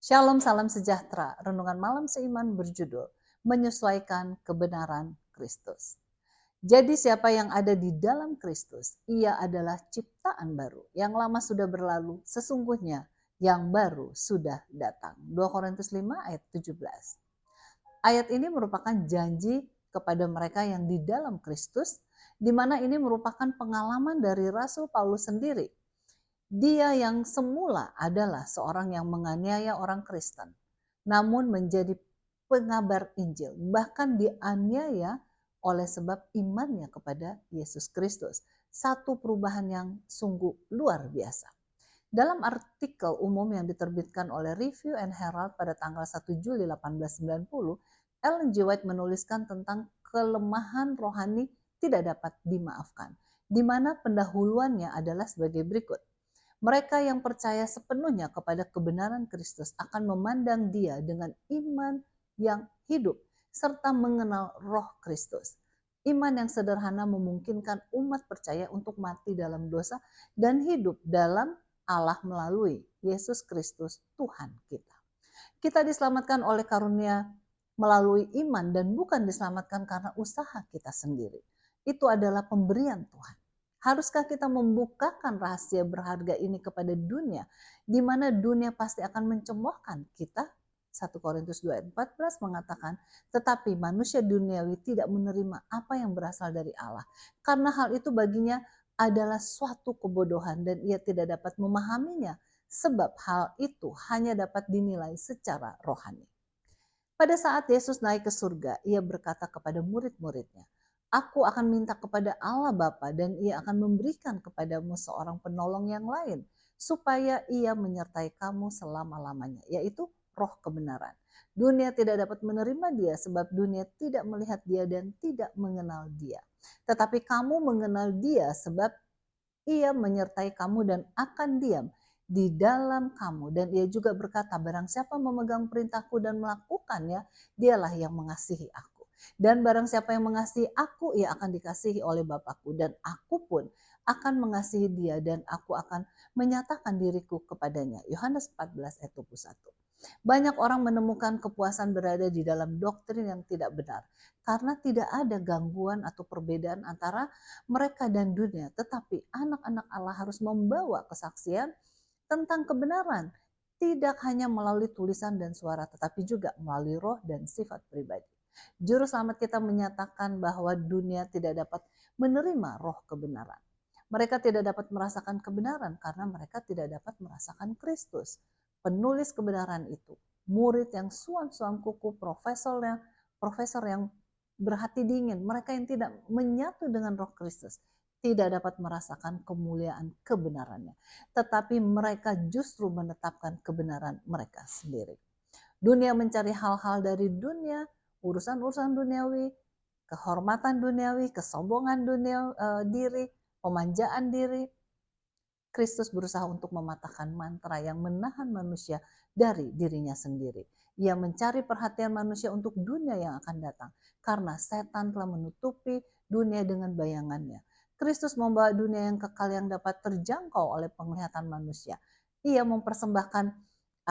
Shalom, salam sejahtera. Renungan malam seiman berjudul Menyesuaikan Kebenaran Kristus. Jadi siapa yang ada di dalam Kristus, ia adalah ciptaan baru. Yang lama sudah berlalu, sesungguhnya yang baru sudah datang. 2 Korintus 5 ayat 17. Ayat ini merupakan janji kepada mereka yang di dalam Kristus, di mana ini merupakan pengalaman dari Rasul Paulus sendiri. Dia yang semula adalah seorang yang menganiaya orang Kristen, namun menjadi pengabar Injil, bahkan dianiaya oleh sebab imannya kepada Yesus Kristus. Satu perubahan yang sungguh luar biasa. Dalam artikel umum yang diterbitkan oleh Review and Herald pada tanggal 1 Juli 1890, Ellen G. White menuliskan tentang kelemahan rohani tidak dapat dimaafkan, di mana pendahuluannya adalah sebagai berikut. Mereka yang percaya sepenuhnya kepada kebenaran Kristus akan memandang Dia dengan iman yang hidup serta mengenal Roh Kristus. Iman yang sederhana memungkinkan umat percaya untuk mati dalam dosa dan hidup dalam Allah melalui Yesus Kristus Tuhan kita. Kita diselamatkan oleh karunia melalui iman dan bukan diselamatkan karena usaha kita sendiri. Itu adalah pemberian Tuhan. Haruskah kita membukakan rahasia berharga ini kepada dunia, di mana dunia pasti akan mencemoohkan kita? 1 Korintus 2 ayat 14 mengatakan, tetapi manusia duniawi tidak menerima apa yang berasal dari Allah. Karena hal itu baginya adalah suatu kebodohan dan ia tidak dapat memahaminya, sebab hal itu hanya dapat dinilai secara rohani. Pada saat Yesus naik ke surga, ia berkata kepada murid-muridnya, Aku akan minta kepada Allah Bapa dan ia akan memberikan kepadamu seorang penolong yang lain, supaya ia menyertai kamu selama-lamanya, yaitu roh kebenaran. Dunia tidak dapat menerima dia sebab dunia tidak melihat dia dan tidak mengenal dia. Tetapi kamu mengenal dia sebab ia menyertai kamu dan akan diam di dalam kamu. Dan ia juga berkata, barang siapa memegang perintahku dan melakukannya, dialah yang mengasihi aku. Dan barang siapa yang mengasihi aku, ia akan dikasihi oleh Bapakku. Dan aku pun akan mengasihi dia dan aku akan menyatakan diriku kepadanya. Yohanes 14 ayat 21. Banyak orang menemukan kepuasan berada di dalam doktrin yang tidak benar. Karena tidak ada gangguan atau perbedaan antara mereka dan dunia. Tetapi anak-anak Allah harus membawa kesaksian tentang kebenaran. Tidak hanya melalui tulisan dan suara, tetapi juga melalui roh dan sifat pribadi. Juru selamat kita menyatakan bahwa dunia tidak dapat menerima roh kebenaran. Mereka tidak dapat merasakan kebenaran karena mereka tidak dapat merasakan Kristus. Penulis kebenaran itu, murid yang suam-suam kuku, profesor yang berhati dingin, mereka yang tidak menyatu dengan Roh Kristus, tidak dapat merasakan kemuliaan kebenarannya. Tetapi mereka justru menetapkan kebenaran mereka sendiri. Dunia mencari hal-hal dari dunia, urusan-urusan duniawi, kehormatan duniawi, kesombongan diri, pemanjaan diri. Kristus berusaha untuk mematahkan mantra yang menahan manusia dari dirinya sendiri. Ia mencari perhatian manusia untuk dunia yang akan datang, karena setan telah menutupi dunia dengan bayangannya. Kristus membawa dunia yang kekal yang dapat terjangkau oleh penglihatan manusia. Ia mempersembahkan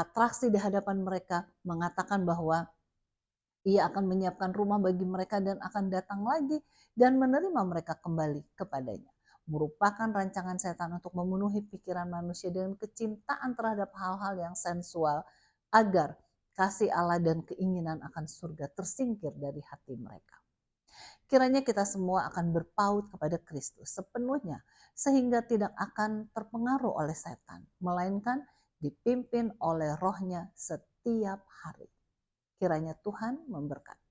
atraksi di hadapan mereka, mengatakan bahwa ia akan menyiapkan rumah bagi mereka dan akan datang lagi dan menerima mereka kembali kepadanya. Merupakan rancangan setan untuk memenuhi pikiran manusia dengan kecintaan terhadap hal-hal yang sensual agar kasih Allah dan keinginan akan surga tersingkir dari hati mereka. Kiranya kita semua akan berpaut kepada Kristus sepenuhnya sehingga tidak akan terpengaruh oleh setan, melainkan dipimpin oleh rohnya setiap hari. Kiranya Tuhan memberkati.